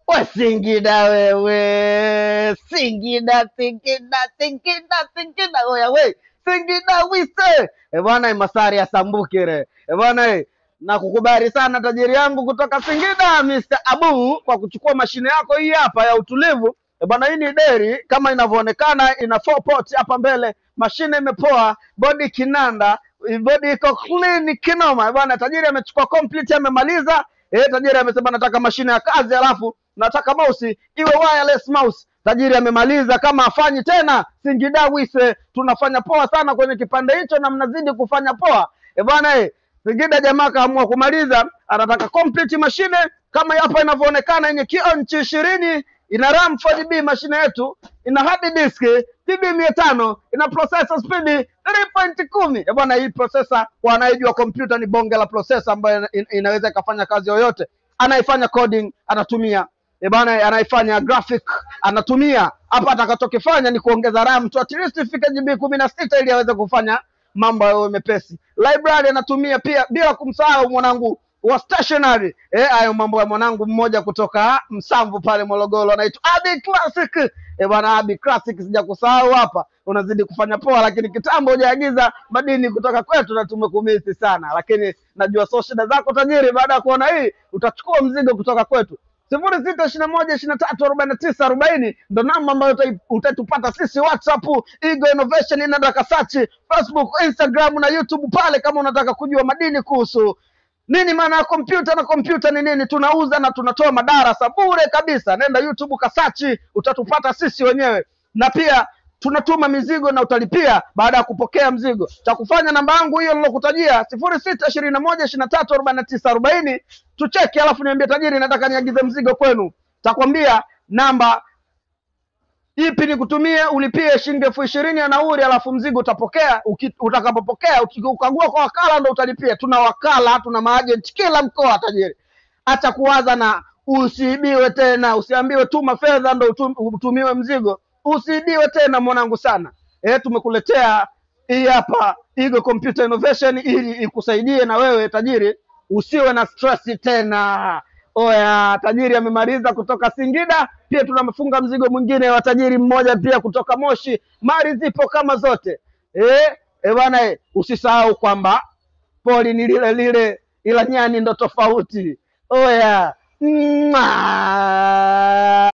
We Singida wewe, Singida, Singida, Singida, Singida, oya we, Singida wise. Bwana Masari ya Sambukire. Bwana na kukubali sana tajiri yangu kutoka Singida, Mr. Abu, kwa kuchukua mashine yako hii hapa ya utulivu. Bwana hii ni deri kama inavyoonekana, ina 4 ports hapa mbele. Mashine imepoa, body kinanda, body iko clean kinoma. Bwana tajiri amechukua complete, amemaliza. Tajiri amesema nataka mashine ya kazi, alafu nataka mouse iwe wireless mouse. Tajiri amemaliza, kama afanyi tena Singida wise, tunafanya poa sana kwenye kipande hicho na mnazidi kufanya poa. Bwana Singida jamaa kaamua kumaliza, anataka complete mashine kama hapa inavyoonekana, yenye inchi 20, ina RAM 4GB mashine yetu, ina hard disk GB 500, ina processor speed 3.10. Bwana hii processor kwa anayejua computer ni bonge la processor ambayo inaweza ikafanya kazi yoyote. Anaifanya coding anatumia, bwana anaifanya graphic anatumia. Hapa atakachokifanya ni kuongeza RAM tu at least ifike GB 16 ili aweze kufanya mambo yawe mepesi. Library anatumia pia, bila kumsahau mwanangu wa stationary. Hayo mambo ya mwanangu mmoja kutoka Msamvu pale Morogoro, anaitwa Abi Classic. Bwana Abi Classic sijakusahau hapa. Unazidi kufanya poa, lakini kitambo hujaagiza madini kutoka kwetu na tumekumisi sana. Lakini najua sio shida zako tajiri, baada ya kuona hii utachukua mzigo kutoka kwetu. 0621234940 ndo namba ambayo utatupata sisi. WhatsApp Eagle Innovation, inataka search Facebook, Instagram na YouTube pale kama unataka kujua madini kuhusu nini maana ya kompyuta na kompyuta ni nini. Tunauza na tunatoa madarasa bure kabisa. Nenda YouTube kasachi, utatupata sisi wenyewe. Na pia tunatuma mizigo na utalipia baada ya kupokea mzigo. Cha kufanya namba yangu hiyo nilokutajia 0621234940, tucheki alafu niambie tajiri nataka niagize mzigo kwenu. Takwambia namba ipi nikutumie, ulipie shilingi 20,000 ya nauli, alafu mzigo utapokea. Utakapopokea ukikagua kwa wakala ndo utalipia. Tuna wakala, tuna maagent kila mkoa tajiri. Acha kuwaza na usiibiwe tena, usiambiwe tuma fedha ndo utumiwe mzigo. Usiibiwe tena mwanangu sana. Tumekuletea hii hapa Eagle Computer Innovation ili ikusaidie na wewe tajiri usiwe na stress tena. Oya, tajiri amemaliza kutoka Singida. Pia tunamefunga mzigo mwingine wa tajiri mmoja pia kutoka Moshi. Mali zipo kama zote. Bwana usisahau kwamba poli ni lile lile, ila nyani ndo tofauti. Oya.